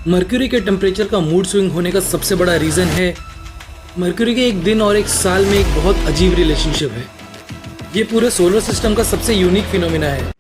Mercury के temperature का mood swing होने का सबसे बड़ा रीज़न है मर्क्यूरी के एक दिन और एक साल में एक बहुत अजीब रिलेशनशिप है। ये पूरे सोलर सिस्टम का सबसे यूनिक फिनोमिना है।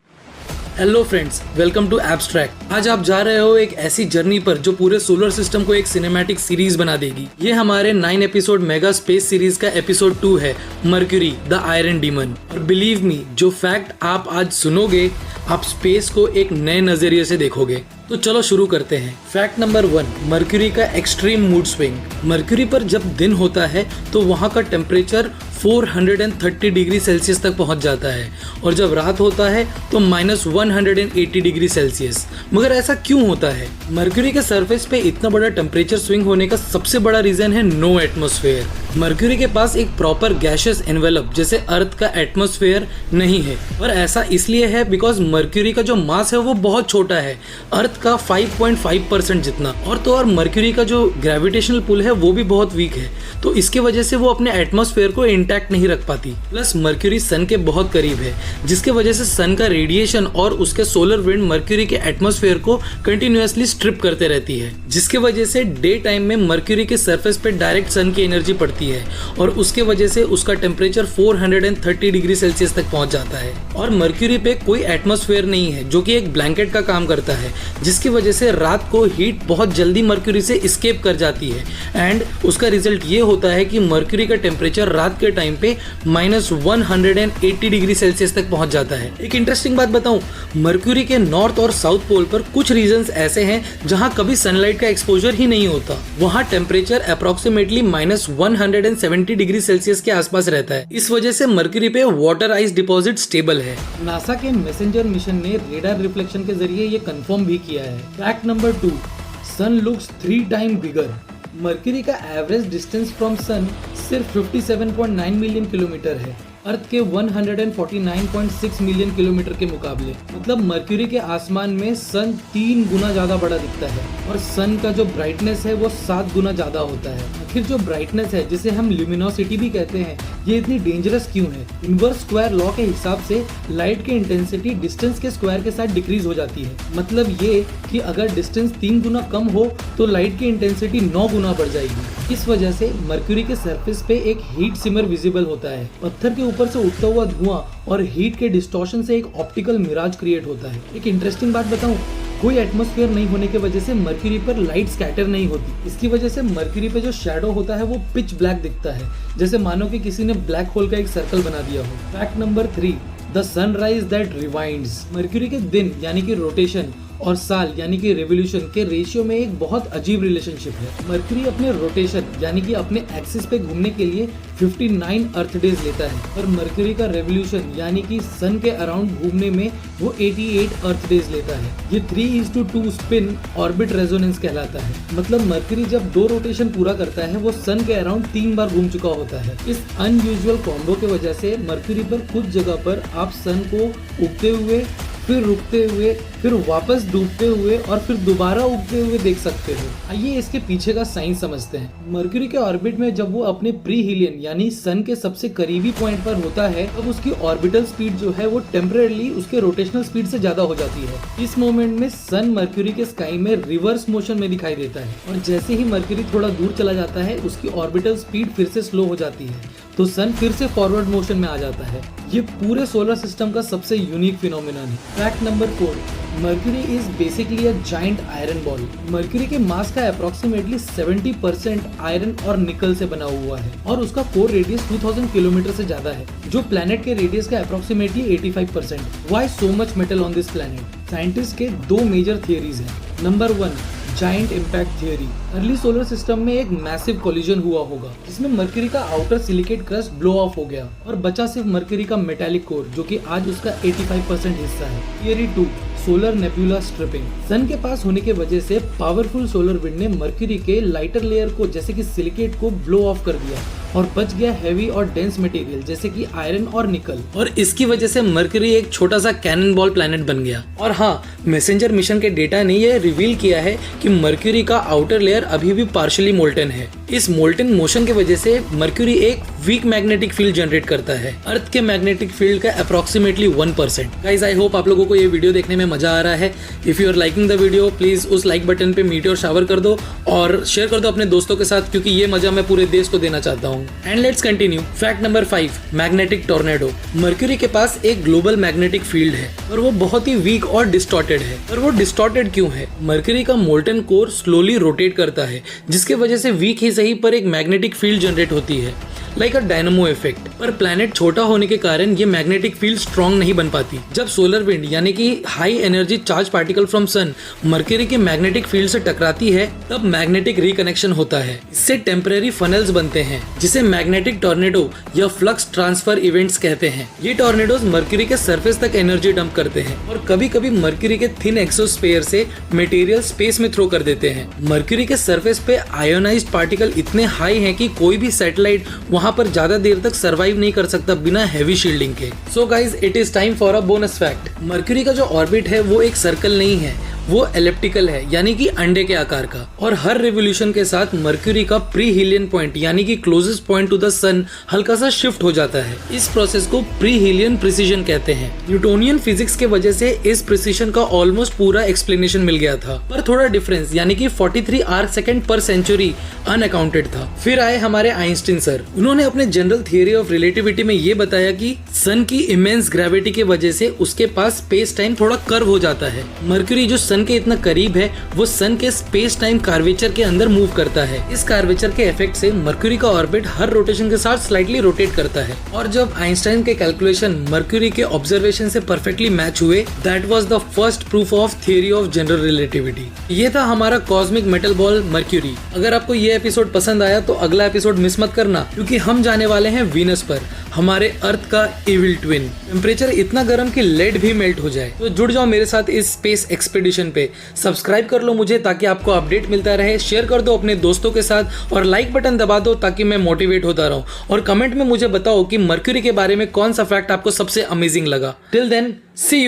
Hello friends, welcome to Abstract. आज आप जा रहे हो एक ऐसी जर्नी पर जो पूरे सोलर सिस्टम को एक सिनेमैटिक सीरीज बना देगी। ये हमारे 9 एपिसोड मेगा स्पेस सीरीज का एपिसोड 2 है, मर्क्यूरी द आयरन डीमन। और बिलीव मी, जो फैक्ट आप आज सुनोगे, आप स्पेस को एक नए नजरिए से देखोगे। तो चलो शुरू करते हैं। फैक्ट नंबर 1, मर्क्यूरी का एक्सट्रीम मूड स्विंग। मर्क्यूरी पर जब दिन होता है तो वहाँ का टेम्परेचर 430 डिग्री सेल्सियस तक पहुंच जाता है और जब रात होता है तो -180 डिग्री सेल्सियस। मगर ऐसा क्यों होता है? मर्क्यूरी के सरफेस पे इतना बड़ा टेम्परेचर स्विंग होने का सबसे बड़ा रीजन है नो एटमॉस्फेयर। मर्क्यूरी के पास एक प्रॉपर गैशियस एनवेलप जैसे अर्थ का एटमॉस्फेयर नहीं है। और ऐसा इसलिए है बिकॉज मर्क्यूरी का जो मास है वो बहुत छोटा है, अर्थ का 5.5% जितना। और तो और मर्क्यूरी का जो ग्रेविटेशनल पुल है वो भी बहुत वीक है, तो इसके वजह से वो अपने एटमॉस्फेयर को इंटैक्ट नहीं रख पाती। प्लस मर्क्यूरी सन के बहुत करीब है, जिसके वजह से सन का रेडिएशन और उसके सोलर विंड मर्क्यूरी के एटमॉस्फेयर को कंटिन्यूअसली स्ट्रिप करते रहती है, जिसके वजह से डे टाइम में मर्क्यूरी के सरफेस पे डायरेक्ट सन की एनर्जी पड़ती है और उसके वजह से उसका टेम्परेचर 430 डिग्री सेल्सियस तक पहुंच जाता है। और मर्क्यूरी पे कोई एटमॉस्फेयर नहीं है जो कि एक ब्लैंकेट का काम करता है, जिसकी वजह से रात को हीट बहुत जल्दी मर्क्यूरी से एस्केप कर जाती है एंड उसका रिजल्ट ये होता है कि मर्क्यूरी का टेम्परेचर रात के टाइम पे -180 डिग्री सेल्सियस तक पहुंच जाता है। एक इंटरेस्टिंग बात बताऊं, मर्क्यूरी के नॉर्थ और साउथ पोल पर कुछ रीजन्स ऐसे हैं जहां कभी सनलाइट का एक्सपोजर ही नहीं होता। वहां टेम्परेचर अप्रोक्सीमेटली -170 डिग्री सेल्सियस के आसपास रहता है। इस वजह से मर्क्यूरी पे वाटर आइस डिपॉजिट स्टेबल है। नासा के मैसेंजर मिशन ने रेडार रिफ्लेक्शन के जरिए ये कंफर्म भी किया है। फैक्ट नंबर 2, सन लुक्स 3 टाइम बिगर। मर्क्यूरी का एवरेज डिस्टेंस फ्रॉम सन सिर्फ 57.9 मिलियन किलोमीटर है, अर्थ के 149.6 मिलियन किलोमीटर के मुकाबले। मतलब मर्क्यूरी के आसमान में सन 3 गुना ज्यादा बड़ा दिखता है और सन का जो ब्राइटनेस है वो 7 गुना ज्यादा होता है। आखिर जो ब्राइटनेस है, जिसे हम ल्यूमिनोसिटी भी कहते हैं, ये इतनी डेंजरस क्यों है? इनवर्स स्क्वायर लॉ के हिसाब से लाइट की इंटेंसिटी डिस्टेंस के स्क्वायर के साथ डिक्रीज हो जाती है। मतलब ये कि अगर डिस्टेंस 3 गुना कम हो तो लाइट की इंटेंसिटी 9 गुना बढ़ जाएगी। इस वजह से मर्क्यूरी के सरफेस पे एक हीट सिमर विजिबल होता है। पत्थर के ऊपर से उठता हुआ धुआं और हीट के डिस्टॉर्शन से एक ऑप्टिकल मिराज क्रिएट होता है। एक इंटरेस्टिंग बात बताऊं, कोई एटमॉस्फेयर नहीं होने की वजह से मर्क्यूरी पर लाइट स्कैटर नहीं होती। इसकी वजह से मर्क्यूरी पे जो शैडो होता है वो पिच ब्लैक दिखता है, जैसे मानो कि किसी ने ब्लैक होल का एक सर्कल बना दिया हो। Fact number 3, the sunrise that rewinds. Mercury के दिन यानी कि रोटेशन और साल यानी कि रेवोल्यूशन के रेशियो में एक बहुत अजीब रिलेशनशिप है। मर्क्यूरी अपने रोटेशन यानी कि अपने एक्सिस पे घूमने के लिए 59 अर्थ डेज लेता है और मर्क्यूरी का रेवोल्यूशन यानी कि सन के अराउंड घूमने में वो 88 अर्थ डेज लेता है। ये 3:2 स्पिन ऑर्बिट रेजोनेंस कहलाता है। मतलब मर्क्यूरी जब 2 रोटेशन पूरा करता है वो सन के अराउंड 3 बार घूम चुका होता है। इस अनयूजुअल कॉम्बो की वजह से मर्क्यूरी पर कुछ जगह पर आप सन को उगते हुए, फिर रुकते हुए, फिर वापस डूबते हुए और फिर दोबारा उगते हुए देख सकते हो। आइए इसके पीछे का साइंस समझते हैं। मर्क्यूरी के ऑर्बिट में जब वो अपने प्रीहिलियन यानी सन के सबसे करीबी पॉइंट पर होता है, तब उसकी ऑर्बिटल स्पीड जो है वो टेम्परेरीली उसके रोटेशनल स्पीड से ज्यादा हो जाती है। इस मोमेंट में सन मर्क्यूरी के स्काई में रिवर्स मोशन में दिखाई देता है और जैसे ही मर्क्यूरी थोड़ा दूर चला जाता है उसकी ऑर्बिटल स्पीड फिर से स्लो हो जाती है, तो सन फिर से फॉरवर्ड मोशन में आ जाता है। ये पूरे सोलर सिस्टम का सबसे यूनिक फिनोमिनन है। Fact number 4, mercury is basically a giant iron ball. Mercury के मास का अप्रोक्सीमेटली 70% आयरन और निकल से बना हुआ है और उसका कोर रेडियस 2000 किलोमीटर से ज्यादा है, जो प्लैनेट के रेडियस का approximately 85%। Why so much metal on this planet? Scientist के 2 मेजर थियरीज हैं। Number 1, giant impact theory. Early solar system में एक मैसिव कोलिजन हुआ होगा जिसमें मर्क्यूरी का outer silicate crust blow of हो गया और बचा सिर्फ मर्क्यूरी का मेटालिक कोर, जो कि आज उसका 85% हिस्सा है। Theory 2, solar nebula stripping. Sun के पास होने की वजह से पावरफुल सोलर विंड ने मर्क्यूरी के लाइटर लेयर को जैसे कि सिलिकेट को ब्लो ऑफ कर दिया और बच गया हैवी और डेंस मटेरियल जैसे कि आयरन और निकल। और इसकी वजह से मर्क्यूरी एक छोटा सा कैनन बॉल प्लैनेट बन गया। और हाँ, मैसेंजर मिशन के डेटा ने यह रिवील किया है कि मर्क्यूरी का आउटर लेयर अभी भी पार्शियली मोल्टन है। इस मोल्टन मोशन की वजह से मर्क्यूरी एक वीक मैग्नेटिक फील्ड जनरेट करता है अर्थ के मैग्नेटिक फील्ड का अप्रोक्सीमेटली 1%। गाइस आई होप आप लोगों को ये वीडियो देखने में मजा आ रहा है। If you are liking the video please उस लाइक बटन पे मीटियोर शावर कर दो और शेयर कर दो अपने दोस्तों के साथ, क्योंकि ये मजा मैं पूरे देश को देना चाहता हूँ। And let's continue. Fact number 5, magnetic tornado. Mercury के पास एक ग्लोबल मैग्नेटिक फील्ड है और वो बहुत ही वीक और डिस्टॉर्टेड है। और वो डिस्टॉर्टेड क्यों है? मर्क्यूरी का मोल्टन कोर स्लोली रोटेट करता है, जिसके वजह से वीक ही सही पर एक मैग्नेटिक फील्ड जनरेट होती है, लाइक अ डायनामो इफेक्ट। पर प्लैनेट छोटा होने के कारण ये मैग्नेटिक फील्ड स्ट्रॉन्ग नहीं बन पाती। जब सोलर विंड यानी कि high energy charge particle from sun Mercury के मैग्नेटिक फील्ड से टकराती है, तब मैग्नेटिक रिकनेक्शन होता है। इससे टेम्परेरी फनल्स बनते हैं, जिसे मैग्नेटिक टॉर्नेडो या फ्लक्स ट्रांसफर इवेंट्स कहते हैं। ये टॉर्नेडोज मर्क्यूरी के सरफेस तक एनर्जी डंप करते हैं और कभी कभी मर्क्यूरी के थिन एक्सोस्फीयर से मटेरियल स्पेस में थ्रो कर देते हैं। मर्क्यूरी के सरफेस पे आयोनाइज्ड पार्टिकल इतने हाई हैं कि कोई भी सैटेलाइट वहां पर ज्यादा देर तक सरवाइव नहीं कर सकता बिना हैवी शील्डिंग के। So guys it is time for a bonus fact. Mercury का जो ऑर्बिट है वो एक सर्कल नहीं है, वो एलिप्टिकल है, यानी कि अंडे के आकार का। और हर रिवोल्यूशन के साथ मर्क्यूरी का प्री हीलियन पॉइंट यानी कि क्लोजेस्ट पॉइंट टू द सन हल्का सा शिफ्ट हो जाता है। इस प्रोसेस को प्री हीलियन प्रिसीजन कहते हैं। न्यूटोनियन फिजिक्स के वजह से इस प्रिसीजन का ऑलमोस्ट पूरा एक्सप्लेनेशन मिल गया था, पर थोड़ा डिफरेंस यानी कि 43 आर्क सेकेंड पर सेंचुरी अनअकाउंटेड था। फिर आए हमारे आइंस्टीन सर। उन्होंने अपने जनरल थियरी ऑफ रिलेटिविटी में ये बताया कि सन की इमेंस ग्रेविटी की वजह से उसके पास स्पेस टाइम थोड़ा कर्व हो जाता है। मर्क्यूरी जो सन के इतना करीब है, वो सन के स्पेस टाइम कार्वेचर के अंदर मूव करता है। इस कार्वेचर के इफेक्ट से मर्क्यूरी का ऑर्बिट हर रोटेशन के साथ स्लाइटली रोटेट करता है। और जब आइंस्टाइन के कैलकुलेशन मर्क्यूरी के ऑब्जर्वेशन से परफेक्टली मैच हुए, that was the first proof of theory of general relativity. ये था हमारा कॉस्मिक मेटल बॉल मर्क्यूरी। अगर आपको ये एपिसोड पसंद आया तो अगला एपिसोड मिस मत करना, क्योंकि हम जाने वाले हैं वीनस पर, हमारे अर्थ का इविल ट्विन। टेम्परेचर इतना गर्म कि लेड भी मेल्ट हो जाए। तो जुड़ जाओ मेरे साथ इस स्पेस एक्सपीडिशन पे। सब्सक्राइब कर लो मुझे ताकि आपको अपडेट मिलता रहे, शेयर कर दो अपने दोस्तों के साथ और लाइक बटन दबा दो ताकि मैं मोटिवेट होता रहूं। और कमेंट में मुझे बताओ कि मर्क्यूरी के बारे में कौन सा फैक्ट आपको सबसे अमेजिंग लगा। Till then see you.